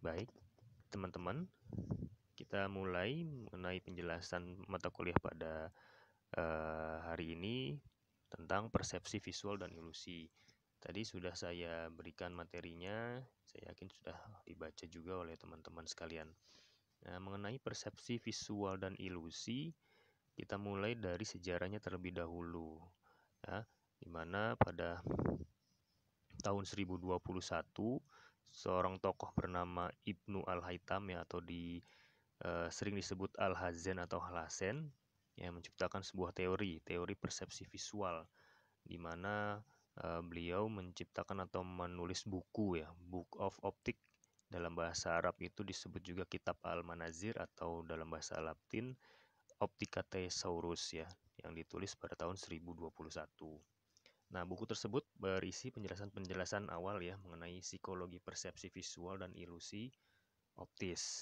Baik, teman-teman, kita mulai mengenai penjelasan mata kuliah pada hari ini tentang persepsi visual dan ilusi. Tadi sudah saya berikan materinya, saya yakin sudah dibaca juga oleh teman-teman sekalian. Nah, mengenai persepsi visual dan ilusi, kita mulai dari sejarahnya terlebih dahulu, ya, di mana pada tahun 1021 seorang tokoh bernama Ibnu Al-Haytham, ya, atau sering disebut Al-Hazen atau Al-Hazen, yang menciptakan sebuah teori persepsi visual, di mana beliau menciptakan atau menulis buku, ya, Book of Optic. Dalam bahasa Arab itu disebut juga Kitab Al-Manazir, atau dalam bahasa Latin Optica Thesaurus, ya, yang ditulis pada tahun 1021. Nah, buku tersebut berisi penjelasan-penjelasan awal, ya, mengenai psikologi persepsi visual dan ilusi optis.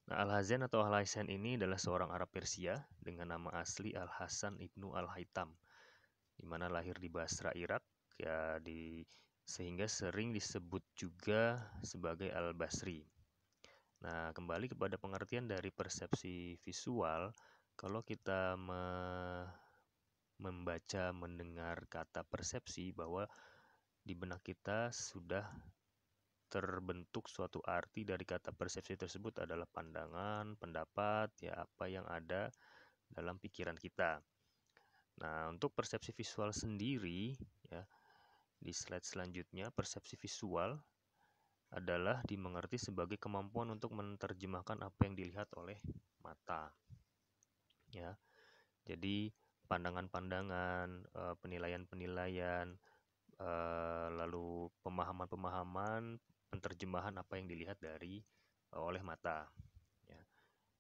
Nah, Al-Hazen atau Al-Hasan ini adalah seorang Arab Persia dengan nama asli Al-Hasan Ibnu Al-Haytham, di mana lahir di Basra, Irak, ya, sehingga sering disebut juga sebagai Al-Basri. Nah, kembali kepada pengertian dari persepsi visual, kalau kita membaca, mendengar kata persepsi, bahwa di benak kita sudah terbentuk suatu arti dari kata persepsi tersebut adalah pandangan, pendapat, ya, apa yang ada dalam pikiran kita. Nah, untuk persepsi visual sendiri, ya, di slide selanjutnya, persepsi visual adalah dimengerti sebagai kemampuan untuk menerjemahkan apa yang dilihat oleh mata. Ya, jadi pandangan-pandangan, penilaian-penilaian, lalu pemahaman-pemahaman, penerjemahan apa yang dilihat oleh mata. Ya,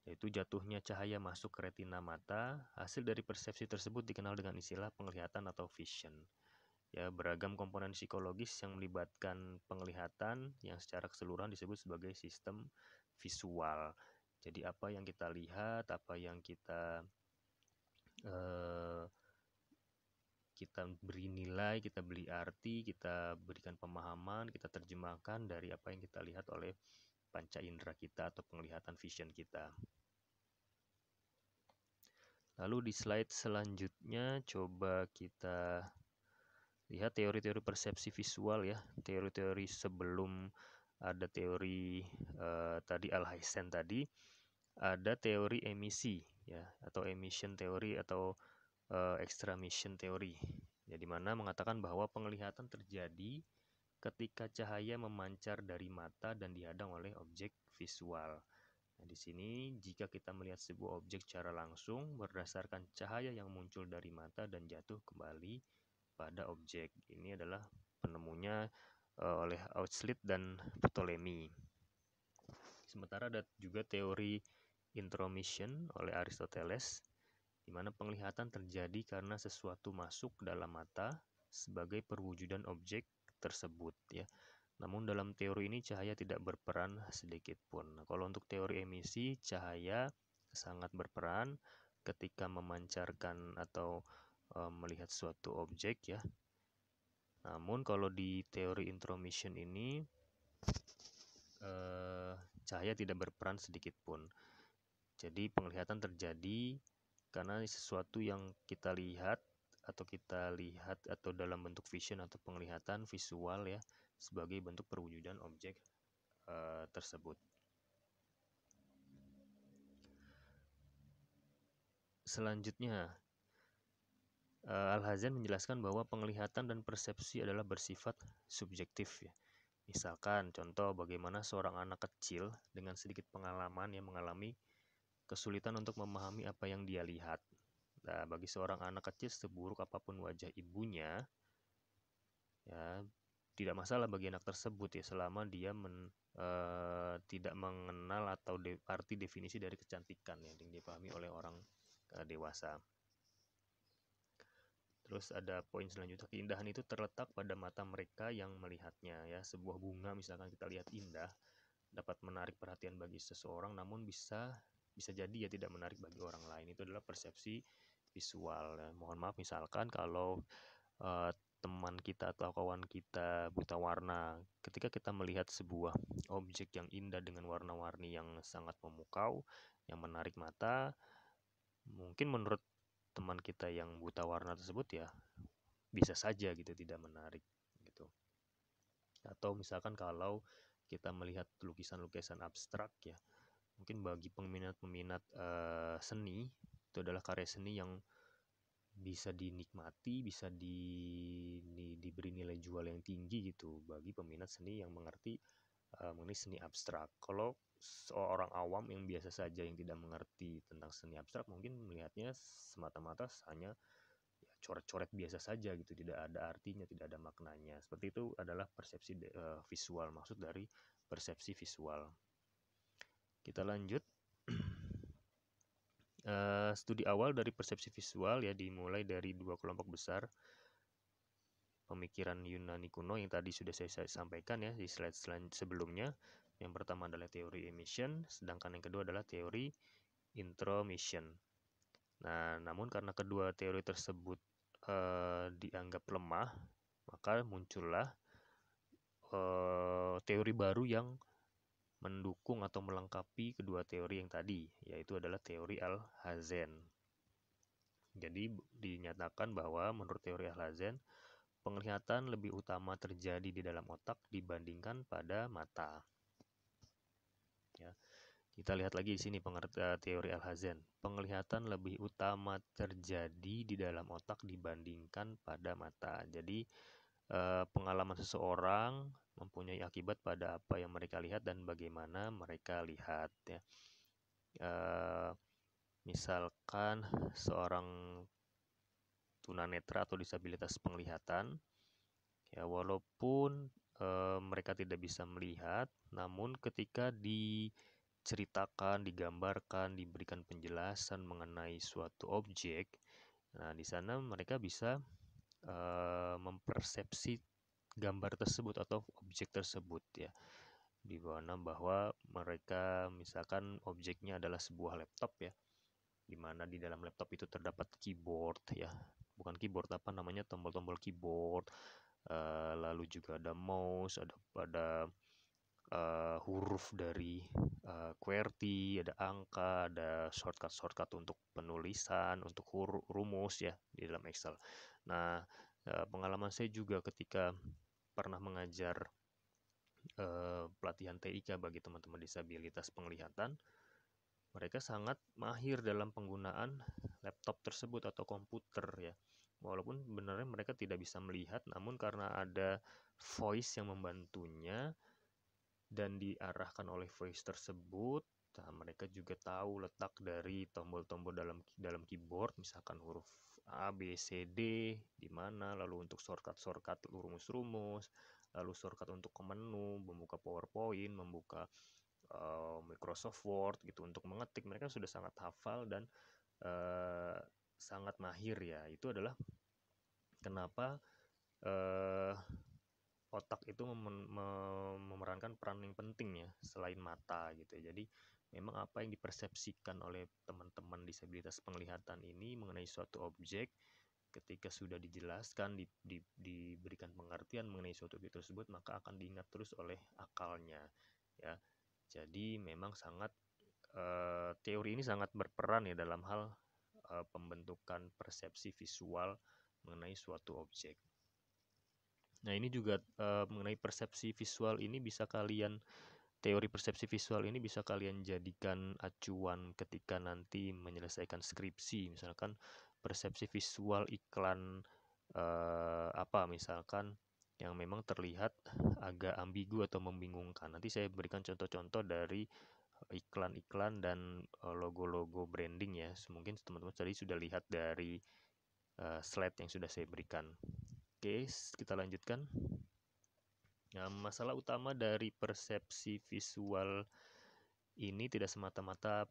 yaitu jatuhnya cahaya masuk ke retina mata. Hasil dari persepsi tersebut dikenal dengan istilah penglihatan atau vision. Ya, beragam komponen psikologis yang melibatkan penglihatan yang secara keseluruhan disebut sebagai sistem visual. Jadi apa yang kita lihat, apa yang kita beri nilai, kita beri arti, kita berikan pemahaman, kita terjemahkan dari apa yang kita lihat oleh panca indera kita atau penglihatan vision kita. Lalu di slide selanjutnya coba kita lihat teori-teori persepsi visual, ya. Teori-teori sebelum ada teori tadi Al-Hazen tadi, ada teori emisi, ya, atau emission theory atau extramission theory. Ya, di mana mengatakan bahwa penglihatan terjadi ketika cahaya memancar dari mata dan dihadang oleh objek visual. Nah, di sini jika kita melihat sebuah objek secara langsung berdasarkan cahaya yang muncul dari mata dan jatuh kembali pada objek. Ini adalah penemunya oleh Auxlet dan Ptolemy. Sementara ada juga teori intromission oleh Aristoteles, di mana penglihatan terjadi karena sesuatu masuk dalam mata sebagai perwujudan objek tersebut, ya. Namun dalam teori ini cahaya tidak berperan sedikit pun. Nah, kalau untuk teori emisi, cahaya sangat berperan ketika memancarkan atau melihat suatu objek, ya. Namun kalau di teori intromission ini cahaya tidak berperan sedikit pun. Jadi penglihatan terjadi karena sesuatu yang kita lihat atau dalam bentuk vision atau penglihatan visual, ya, sebagai bentuk perwujudan objek tersebut. Selanjutnya, Al-Hazen menjelaskan bahwa penglihatan dan persepsi adalah bersifat subjektif, ya. Misalkan contoh bagaimana seorang anak kecil dengan sedikit pengalaman yang mengalami kesulitan untuk memahami apa yang dia lihat. Nah, bagi seorang anak kecil seburuk apapun wajah ibunya, ya, tidak masalah bagi anak tersebut, ya, selama dia tidak mengenal atau arti definisi dari kecantikan, ya, yang dipahami oleh orang dewasa. Terus ada poin selanjutnya, keindahan itu terletak pada mata mereka yang melihatnya, ya. Sebuah bunga misalkan kita lihat indah, dapat menarik perhatian bagi seseorang, namun bisa jadi, ya, tidak menarik bagi orang lain. Itu adalah persepsi visual, ya. Mohon maaf misalkan kalau teman kita atau kawan kita buta warna. Ketika kita melihat sebuah objek yang indah dengan warna-warni yang sangat memukau, yang menarik mata, mungkin menurut teman kita yang buta warna tersebut ya bisa saja gitu tidak menarik gitu. Atau misalkan kalau kita melihat lukisan-lukisan abstrak ya, mungkin bagi peminat-peminat seni itu adalah karya seni yang bisa dinikmati, bisa diberi nilai jual yang tinggi gitu bagi peminat seni yang mengerti mengenai seni abstrak. Kalau seorang awam yang biasa saja yang tidak mengerti tentang seni abstrak mungkin melihatnya semata-mata hanya ya, coret-coret biasa saja gitu, tidak ada artinya, tidak ada maknanya. Seperti itu adalah persepsi visual, maksud dari persepsi visual. Kita lanjut. Studi awal dari persepsi visual ya dimulai dari dua kelompok besar pemikiran Yunani kuno yang tadi sudah saya sampaikan ya di slide sebelumnya. Yang pertama adalah teori emission, sedangkan yang kedua adalah teori intromission. Nah, namun karena kedua teori tersebut dianggap lemah, maka muncullah teori baru yang mendukung atau melengkapi kedua teori yang tadi, yaitu adalah teori Alhazen. Jadi dinyatakan bahwa menurut teori Alhazen, penglihatan lebih utama terjadi di dalam otak dibandingkan pada mata. Ya, kita lihat lagi di sini teori Alhazen. Penglihatan lebih utama terjadi di dalam otak dibandingkan pada mata. Jadi pengalaman seseorang mempunyai akibat pada apa yang mereka lihat dan bagaimana mereka lihat ya. Misalkan seorang tunanetra atau disabilitas penglihatan ya, walaupun mereka tidak bisa melihat, namun ketika diceritakan, digambarkan, diberikan penjelasan mengenai suatu objek, nah di sana mereka bisa mempersepsi gambar tersebut atau objek tersebut ya, di mana bahwa mereka misalkan objeknya adalah sebuah laptop ya, di mana di dalam laptop itu terdapat keyboard ya, bukan keyboard apa namanya, tombol-tombol keyboard, lalu juga ada mouse, ada huruf dari QWERTY, ada angka, ada shortcut untuk penulisan, untuk rumus ya di dalam Excel. Nah, pengalaman saya juga ketika pernah mengajar pelatihan TIK bagi teman-teman disabilitas penglihatan, mereka sangat mahir dalam penggunaan laptop tersebut atau komputer ya. Walaupun sebenarnya mereka tidak bisa melihat, namun karena ada voice yang membantunya dan diarahkan oleh voice tersebut, nah mereka juga tahu letak dari tombol-tombol dalam keyboard, misalkan huruf A, B, C, D di mana, lalu untuk shortcut rumus-rumus, lalu shortcut untuk ke menu, membuka PowerPoint, membuka Microsoft Word gitu untuk mengetik, mereka sudah sangat hafal dan sangat mahir ya. Itu adalah kenapa otak itu memerankan peran yang penting ya selain mata gitu ya. Jadi memang apa yang dipersepsikan oleh teman-teman disabilitas penglihatan ini mengenai suatu objek, ketika sudah dijelaskan, diberikan pengertian mengenai suatu objek tersebut, maka akan diingat terus oleh akalnya ya. Jadi memang sangat teori ini sangat berperan ya dalam hal pembentukan persepsi visual mengenai suatu objek. Nah, ini juga mengenai persepsi visual ini teori persepsi visual ini bisa kalian jadikan acuan ketika nanti menyelesaikan skripsi. Misalkan persepsi visual iklan misalkan yang memang terlihat agak ambigu atau membingungkan. Nanti saya berikan contoh-contoh dari iklan-iklan dan logo-logo branding ya. Mungkin teman-teman tadi sudah lihat dari slide yang sudah saya berikan. Oke, kita lanjutkan. Nah, masalah utama dari persepsi visual ini tidak semata-mata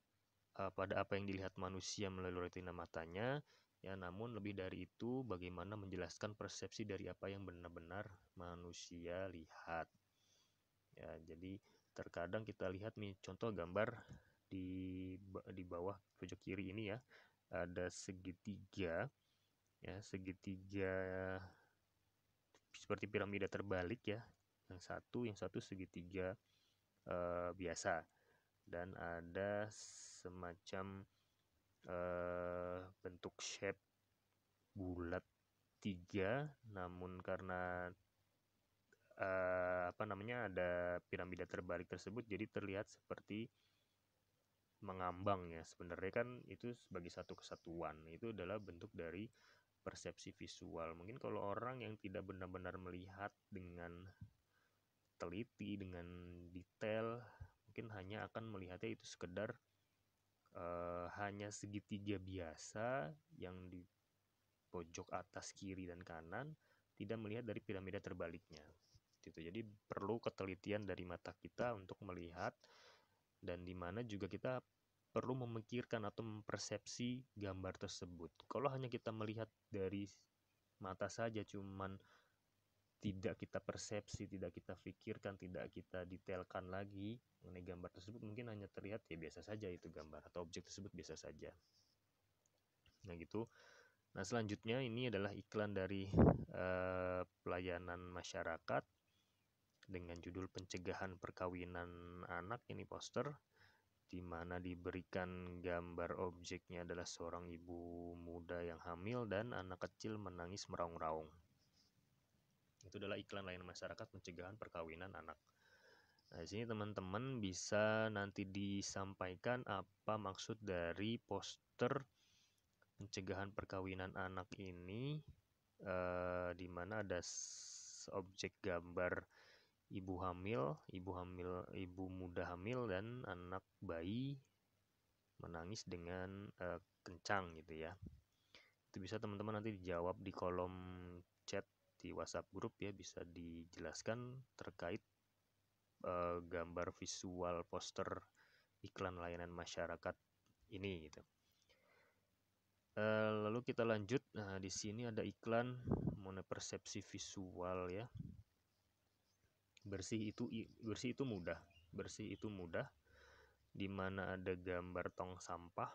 pada apa yang dilihat manusia melalui retina matanya, ya, namun lebih dari itu bagaimana menjelaskan persepsi dari apa yang benar-benar manusia lihat. Ya, jadi terkadang kita lihat nih contoh gambar di bawah pojok kiri ini ya, ada segitiga, ya segitiga seperti piramida terbalik ya. Yang satu segitiga biasa, dan ada semacam bentuk shape bulat 3, namun karena ada piramida terbalik tersebut jadi terlihat seperti mengambang ya. Sebenarnya kan itu sebagai satu kesatuan. Itu adalah bentuk dari persepsi visual. Mungkin kalau orang yang tidak benar-benar melihat dengan teliti, dengan detail, mungkin hanya akan melihatnya itu sekedar hanya segitiga biasa yang di pojok atas kiri dan kanan, tidak melihat dari piramida terbaliknya gitu. Jadi perlu ketelitian dari mata kita untuk melihat, dan dimana juga kita perlu memikirkan atau mempersepsi gambar tersebut. Kalau hanya kita melihat dari mata saja, cuman tidak kita persepsi, tidak kita pikirkan, tidak kita detailkan lagi mengenai gambar tersebut, mungkin hanya terlihat ya biasa saja itu gambar, atau objek tersebut biasa saja. Nah gitu. Nah selanjutnya ini adalah iklan dari pelayanan masyarakat dengan judul pencegahan perkawinan anak. Ini poster di mana diberikan gambar objeknya adalah seorang ibu muda yang hamil dan anak kecil menangis meraung-raung. Itu adalah iklan layanan masyarakat pencegahan perkawinan anak. Nah, di sini teman-teman bisa nanti disampaikan apa maksud dari poster pencegahan perkawinan anak ini, di mana ada objek gambar ibu muda hamil dan anak bayi menangis dengan kencang gitu ya. Itu bisa teman-teman nanti dijawab di kolom chat di WhatsApp grup ya, bisa dijelaskan terkait gambar visual poster iklan layanan masyarakat ini gitu. Lalu kita lanjut. Nah, di sini ada iklan mengenai persepsi visual ya. Bersih itu mudah, di mana ada gambar tong sampah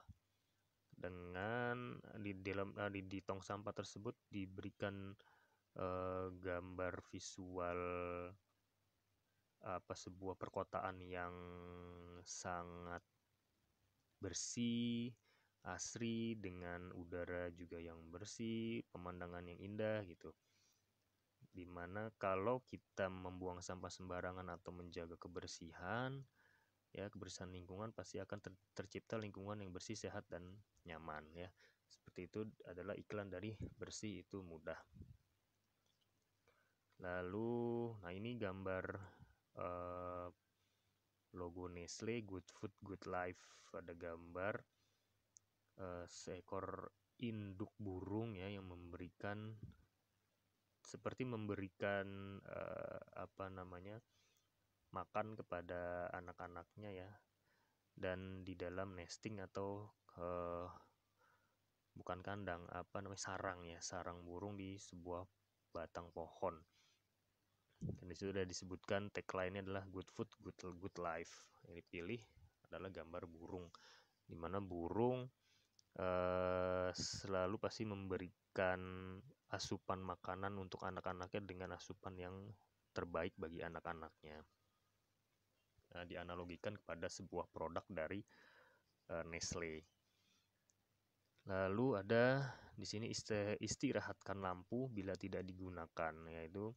dengan di tong sampah tersebut diberikan gambar visual sebuah perkotaan yang sangat bersih, asri, dengan udara juga yang bersih, pemandangan yang indah gitu. Dimana kalau kita membuang sampah sembarangan atau menjaga kebersihan ya, kebersihan lingkungan, pasti akan tercipta lingkungan yang bersih, sehat, dan nyaman ya. Seperti itu adalah iklan dari bersih itu mudah. Lalu nah ini gambar logo Nestle, Good Food Good Life. Ada gambar seekor induk burung ya yang memberikan makan kepada anak-anaknya ya, dan di dalam nesting atau bukan kandang, sarang burung di sebuah batang pohon. Dan disitu sudah disebutkan tagline-nya adalah Good Food Good Life. Yang dipilih adalah gambar burung, di mana burung selalu pasti memberikan asupan makanan untuk anak-anaknya dengan asupan yang terbaik bagi anak-anaknya. Nah, dianalogikan kepada sebuah produk dari Nestle. Lalu ada di sini istirahatkan lampu bila tidak digunakan, yaitu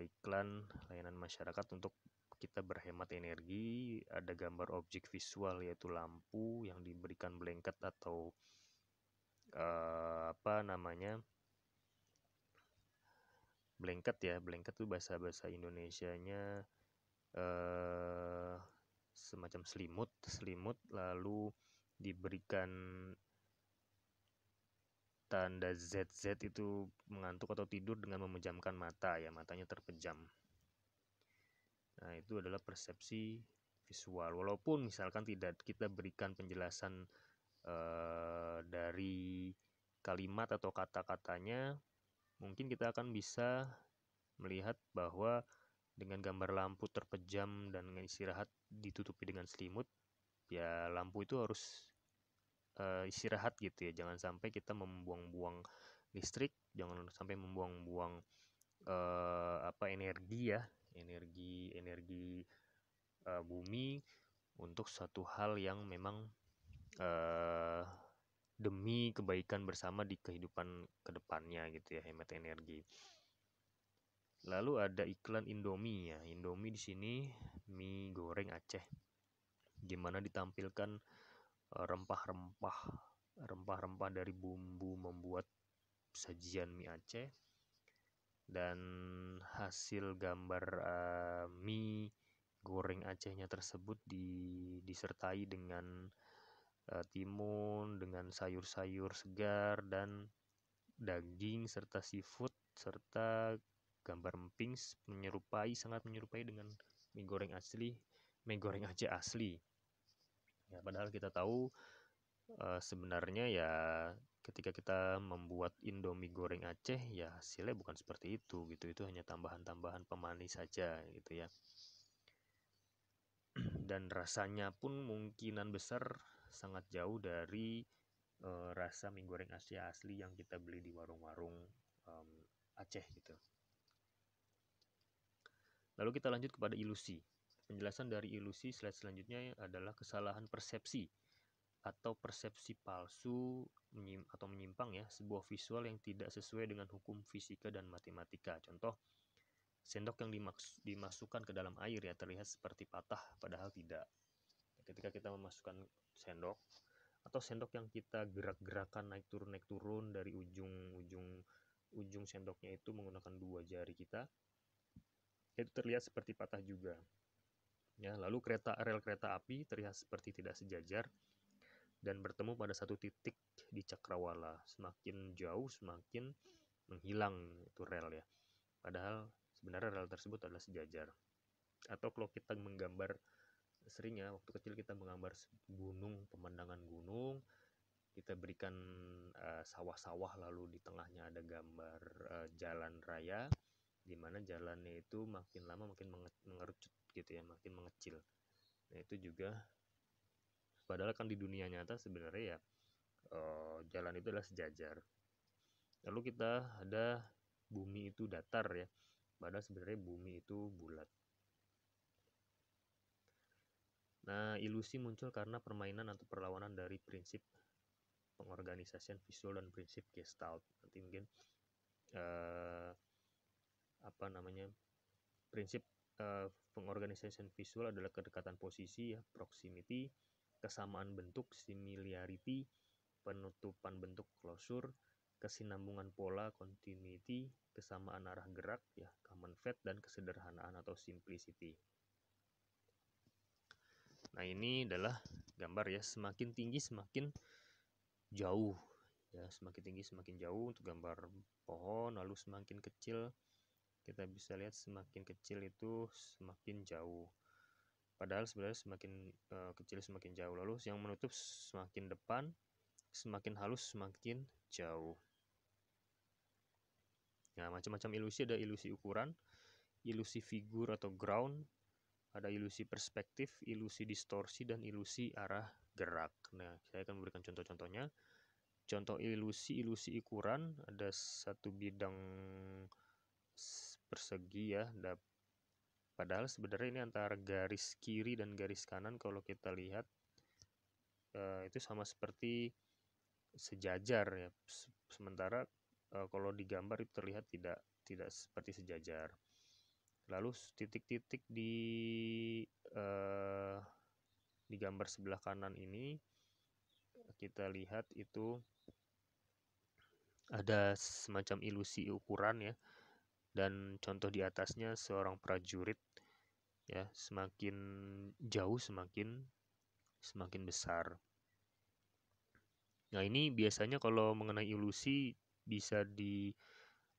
iklan layanan masyarakat untuk kita berhemat energi. Ada gambar objek visual yaitu lampu yang diberikan blanket atau blanket itu bahasa Indonesianya semacam selimut, lalu diberikan tanda ZZ itu mengantuk atau tidur dengan memejamkan mata ya, matanya terpejam. Nah, itu adalah persepsi visual. Walaupun misalkan tidak kita berikan penjelasan dari kalimat atau kata-katanya, mungkin kita akan bisa melihat bahwa dengan gambar lampu terpejam dan istirahat ditutupi dengan selimut, ya lampu itu harus istirahat gitu ya. Jangan sampai kita membuang-buang listrik, jangan sampai membuang-buang energi ya, energi bumi untuk suatu hal yang memang demi kebaikan bersama di kehidupan kedepannya gitu ya, hemat energi. Lalu ada iklan Indomie ya. Indomie di sini mie goreng Aceh, dimana ditampilkan rempah-rempah dari bumbu membuat sajian mie Aceh, dan hasil gambar mie goreng Acehnya tersebut disertai dengan timun, dengan sayur-sayur segar dan daging serta seafood, serta gambar emping sangat menyerupai dengan mie goreng Aceh asli. Ya, padahal kita tahu sebenarnya ya ketika kita membuat Indomie goreng Aceh ya hasilnya bukan seperti itu gitu. Itu hanya tambahan-tambahan pemanis saja gitu ya. Dan rasanya pun kemungkinan besar sangat jauh dari rasa mie goreng Aceh asli yang kita beli di warung-warung Aceh gitu. Lalu kita lanjut kepada ilusi. Penjelasan dari ilusi slide selanjutnya adalah kesalahan persepsi atau persepsi palsu atau menyimpang ya, sebuah visual yang tidak sesuai dengan hukum fisika dan matematika. Contoh, sendok yang dimasukkan ke dalam air ya terlihat seperti patah padahal tidak. Ketika kita memasukkan sendok atau sendok yang kita gerak-gerakan naik turun dari ujung sendoknya itu menggunakan 2 jari kita, itu terlihat seperti patah juga. Ya, lalu rel kereta api terlihat seperti tidak sejajar dan bertemu pada satu titik di cakrawala. Semakin jauh semakin menghilang itu rel ya. Padahal sebenarnya rel tersebut adalah sejajar. Atau kalau kita menggambar, seringnya waktu kecil kita menggambar gunung, pemandangan gunung, kita berikan sawah-sawah, lalu di tengahnya ada gambar jalan raya, di mana jalannya itu makin lama makin mengerucut gitu ya, makin mengecil. Nah itu juga padahal kan di dunia nyata sebenarnya ya jalan itu adalah sejajar. Lalu kita ada bumi itu datar ya, padahal sebenarnya bumi itu bulat. Nah, ilusi muncul karena permainan atau perlawanan dari prinsip pengorganisasian visual dan prinsip Gestalt. Nanti mungkin prinsip pengorganisasian visual adalah kedekatan posisi ya, proximity, kesamaan bentuk, similarity, penutupan bentuk, closure, kesinambungan pola, continuity, kesamaan arah gerak ya, common fate, dan kesederhanaan atau simplicity. Nah, ini adalah gambar ya, semakin tinggi semakin jauh ya, semakin tinggi semakin jauh untuk gambar pohon, lalu semakin kecil kita bisa lihat semakin kecil itu semakin jauh. Padahal sebenarnya semakin kecil semakin jauh. Lalu yang menutup semakin depan, semakin halus semakin jauh. Nah, macam-macam ilusi, ada ilusi ukuran, ilusi figur atau ground, ada ilusi perspektif, ilusi distorsi, dan ilusi arah gerak. Nah, saya akan memberikan contoh-contohnya. Contoh ilusi ukuran, ada satu bidang persegi ya, padahal sebenarnya ini antara garis kiri dan garis kanan kalau kita lihat itu sama seperti sejajar ya, sementara kalau digambar itu terlihat tidak seperti sejajar. Lalu titik-titik di gambar sebelah kanan ini kita lihat itu ada semacam ilusi ukuran ya, dan contoh di atasnya seorang prajurit ya, semakin jauh semakin besar. Nah, ini biasanya kalau mengenai ilusi bisa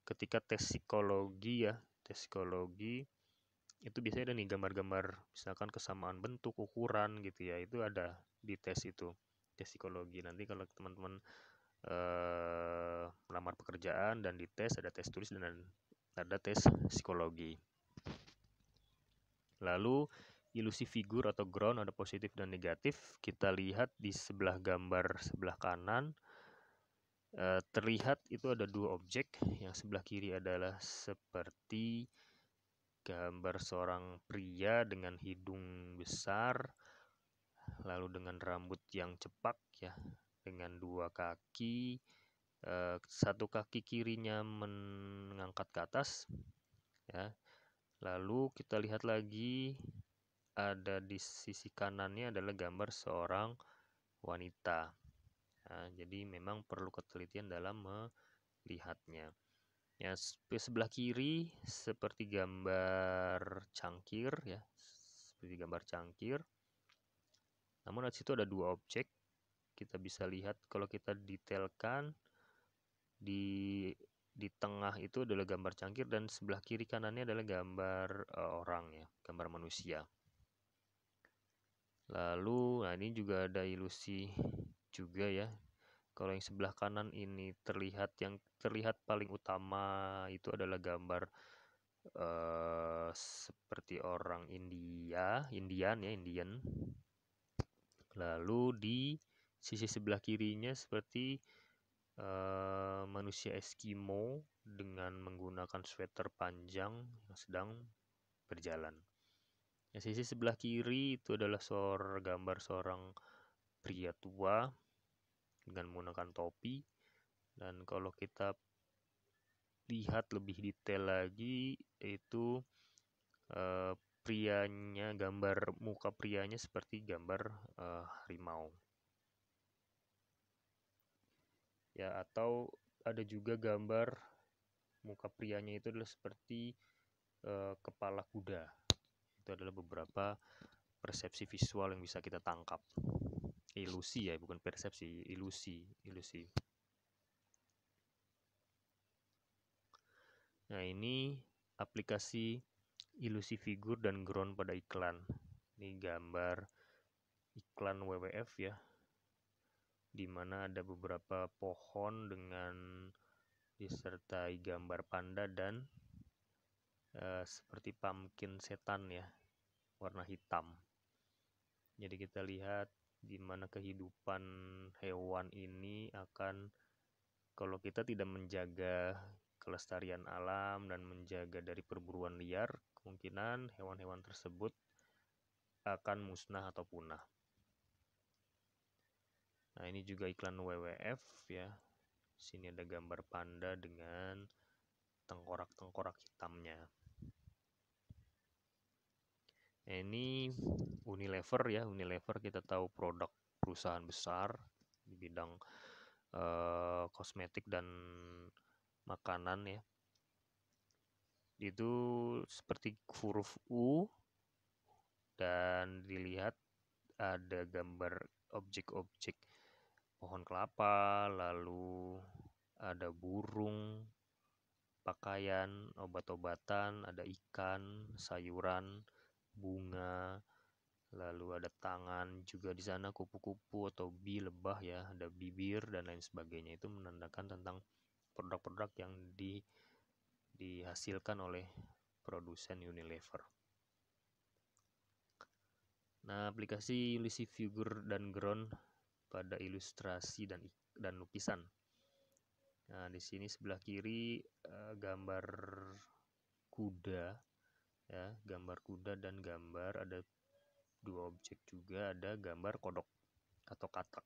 ketika tes psikologi ya, tes psikologi itu biasanya ada nih gambar-gambar misalkan kesamaan bentuk, ukuran gitu ya, itu ada di tes itu, tes psikologi. Nanti kalau teman-teman melamar pekerjaan dan dites, ada tes tulis dan ada tes psikologi. Lalu ilusi figur atau ground ada positif dan negatif. Kita lihat di sebelah gambar sebelah kanan Terlihat itu ada dua objek. Yang sebelah kiri adalah seperti gambar seorang pria dengan hidung besar, lalu dengan rambut yang cepak ya, dengan dua kaki, satu kaki kirinya mengangkat ke atas ya. Lalu kita lihat lagi ada di sisi kanannya adalah gambar seorang wanita. Nah, jadi memang perlu ketelitian dalam melihatnya. Ya, sebelah kiri seperti gambar cangkir ya, seperti gambar cangkir. Namun di situ ada dua objek. Kita bisa lihat kalau kita detailkan di tengah itu adalah gambar cangkir dan sebelah kiri kanannya adalah gambar orang ya, gambar manusia. Lalu, nah ini juga ada ilusi juga ya. Kalau yang sebelah kanan ini yang terlihat paling utama itu adalah gambar seperti orang Indian. Lalu di sisi sebelah kirinya seperti manusia Eskimo dengan menggunakan sweater panjang yang sedang berjalan. Yang sisi sebelah kiri itu adalah gambar seorang pria tua dengan menggunakan topi. Dan kalau kita lihat lebih detail lagi, itu gambar muka prianya seperti gambar harimau. Ya, atau ada juga gambar muka prianya itu adalah seperti kepala kuda. Itu adalah beberapa persepsi visual yang bisa kita tangkap. Ilusi ya, bukan persepsi, ilusi. Nah, ini aplikasi ilusi figur dan ground pada iklan. Ini gambar iklan WWF ya, di mana ada beberapa pohon dengan disertai gambar panda dan seperti pumpkin setan ya, warna hitam. Jadi kita lihat di mana kehidupan hewan ini akan, kalau kita tidak menjaga kelestarian alam dan menjaga dari perburuan liar, kemungkinan hewan-hewan tersebut akan musnah atau punah. Nah, ini juga iklan WWF ya. Sini ada gambar panda dengan tengkorak-tengkorak hitamnya. Nah, ini Unilever ya. Unilever kita tahu produk perusahaan besar di bidang kosmetik dan makanan ya. Itu seperti huruf U dan dilihat ada gambar objek-objek pohon kelapa, lalu ada burung, pakaian, obat-obatan, ada ikan, sayuran, bunga, lalu ada tangan juga di sana, kupu-kupu atau lebah ya, ada bibir dan lain sebagainya. Itu menandakan tentang produk-produk yang dihasilkan oleh produsen Unilever. Nah, aplikasi ilusi figur dan ground pada ilustrasi dan lukisan. Nah, di sini sebelah kiri gambar kuda ya, gambar kuda dan gambar ada dua objek juga, ada gambar kodok atau katak.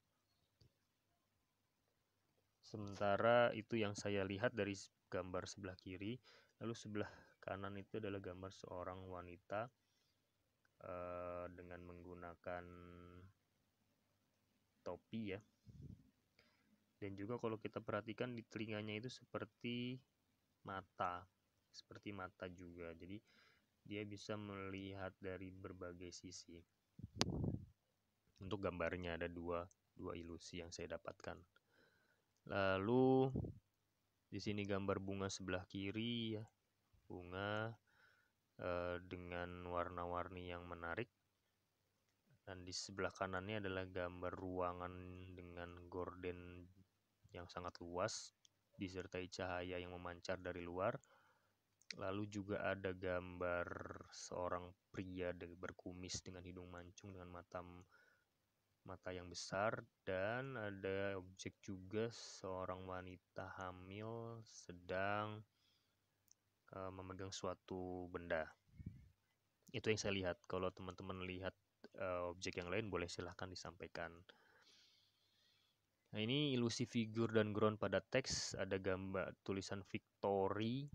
Sementara itu yang saya lihat dari gambar sebelah kiri, lalu sebelah kanan itu adalah gambar seorang wanita dengan menggunakan topi ya. Dan juga kalau kita perhatikan di telinganya itu seperti mata juga. Jadi dia bisa melihat dari berbagai sisi. Untuk gambarnya ada dua ilusi yang saya dapatkan. Lalu di sini gambar bunga sebelah kiri ya. Bunga dengan warna-warni yang menarik. Dan di sebelah kanannya adalah gambar ruangan dengan gorden yang sangat luas disertai cahaya yang memancar dari luar. Lalu juga ada gambar seorang pria berkumis dengan hidung mancung dengan mata mata yang besar, dan ada objek juga seorang wanita hamil sedang memegang suatu benda. Itu yang saya lihat. Kalau teman-teman lihat objek yang lain boleh silahkan disampaikan. Nah, ini ilusi figur dan ground pada teks, ada gambar tulisan Victory,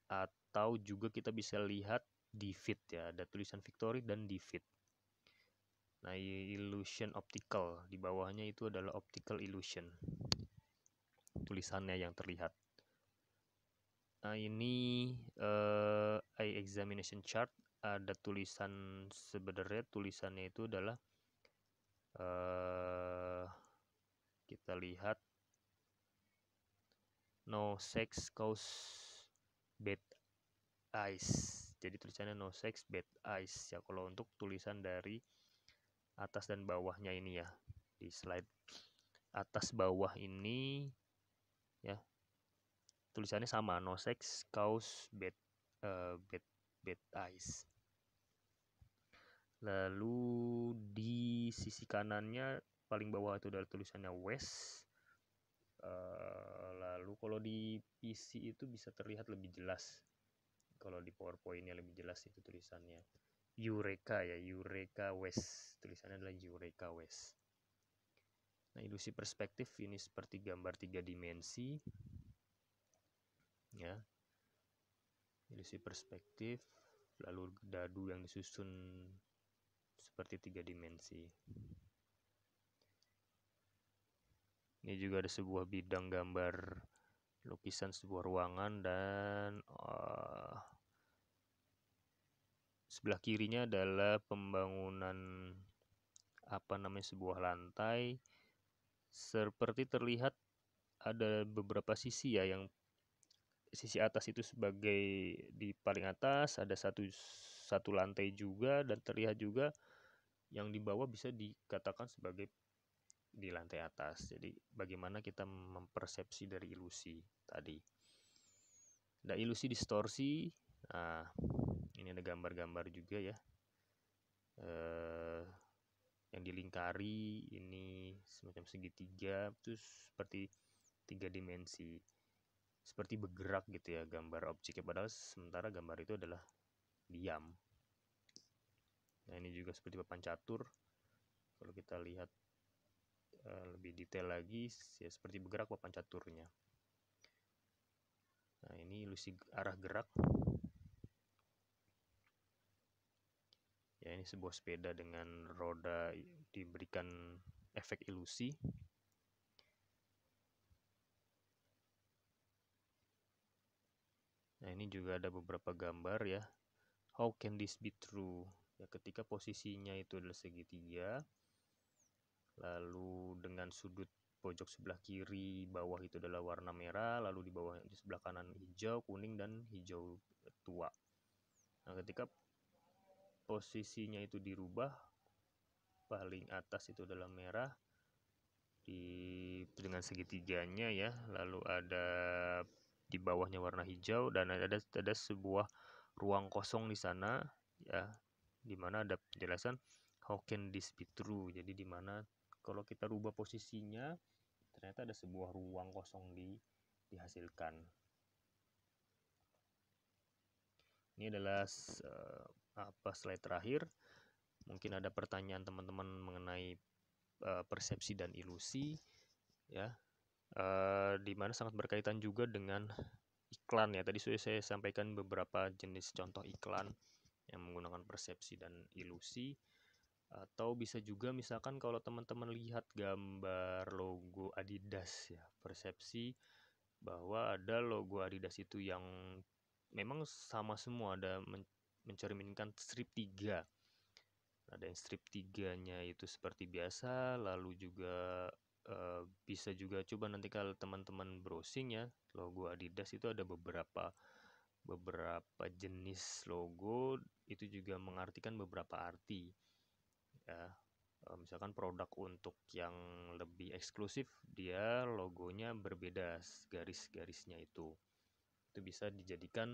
atau juga kita bisa lihat Divit ya, ada tulisan Victory dan Divit. Nah, illusion optical, di bawahnya itu adalah optical illusion. Tulisannya yang terlihat. Nah, ini eye examination chart, ada tulisan, sebenarnya tulisannya itu adalah kita lihat no sex cause bad eyes. Jadi tulisannya no sex bad eyes ya, kalau untuk tulisan dari atas dan bawahnya ini ya, di slide atas bawah ini ya, tulisannya sama, no sex cause bad eyes. Lalu di sisi kanannya paling bawah itu adalah tulisannya west. Lalu kalau di PC itu bisa terlihat lebih jelas, kalau di PowerPoint-nya lebih jelas itu tulisannya Eureka ya, Eureka West, tulisannya adalah Eureka West. Nah, ilusi perspektif ini seperti gambar 3 dimensi ya, ilusi perspektif, lalu dadu yang disusun seperti 3 dimensi. Ini juga ada sebuah bidang gambar lukisan sebuah ruangan, dan sebelah kirinya adalah pembangunan sebuah lantai. Seperti terlihat ada beberapa sisi ya, yang sisi atas itu sebagai di paling atas, ada satu lantai juga, dan terlihat juga yang di bawah bisa dikatakan sebagai di lantai atas. Jadi bagaimana kita mempersepsi dari ilusi tadi. Ada ilusi distorsi. Nah, ini ada gambar-gambar juga ya, yang dilingkari, ini semacam segitiga, terus seperti 3 dimensi, seperti bergerak gitu ya gambar objeknya, padahal sementara gambar itu adalah diam. Nah, ini juga seperti papan catur. Kalau kita lihat lebih detail lagi ya, seperti bergerak papan caturnya. Nah, ini ilusi arah gerak ya, ini sebuah sepeda dengan roda diberikan efek ilusi. Nah, ini juga ada beberapa gambar ya. How can this be true? Ya, ketika posisinya itu adalah segitiga, lalu dengan sudut pojok sebelah kiri bawah itu adalah warna merah, lalu di sebelah kanan hijau, kuning, dan hijau tua. Nah, ketika posisinya itu dirubah, paling atas itu adalah merah dengan segitiganya ya, lalu ada di bawahnya warna hijau, dan ada sebuah ruang kosong di sana ya, di mana ada penjelasan how can this be true. Jadi di mana kalau kita rubah posisinya ternyata ada sebuah ruang kosong dihasilkan. Ini adalah slide terakhir. Mungkin ada pertanyaan teman-teman mengenai persepsi dan ilusi ya, di mana sangat berkaitan juga dengan iklan ya. Tadi sudah saya sampaikan beberapa jenis contoh iklan yang menggunakan persepsi dan ilusi. Atau bisa juga misalkan kalau teman-teman lihat gambar logo Adidas ya, persepsi bahwa ada logo Adidas itu yang memang sama semua, ada mencerminkan strip 3. Ada yang strip 3-nya itu seperti biasa, lalu juga bisa juga coba nanti kalau teman-teman browsing ya, logo Adidas itu ada beberapa jenis logo, itu juga mengartikan beberapa arti ya. Misalkan produk untuk yang lebih eksklusif, dia logonya berbeda, garis-garisnya itu bisa dijadikan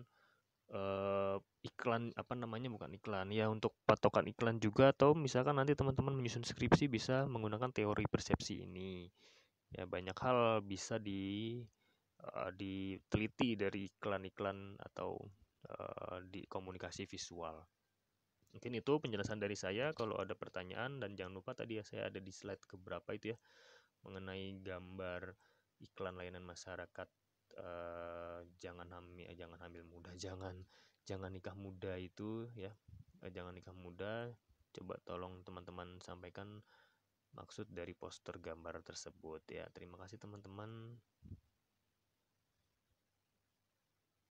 iklan, apa namanya, bukan iklan, ya untuk patokan iklan juga, atau misalkan nanti teman-teman menyusun skripsi bisa menggunakan teori persepsi ini. Ya banyak hal bisa diteliti dari iklan-iklan atau di komunikasi visual. Mungkin itu penjelasan dari saya. Kalau ada pertanyaan, dan jangan lupa tadi ya saya ada di slide keberapa itu ya, mengenai gambar iklan layanan masyarakat, jangan hamil muda, jangan nikah muda itu ya, jangan nikah muda. Coba tolong teman-teman sampaikan maksud dari poster gambar tersebut ya. Terima kasih teman-teman.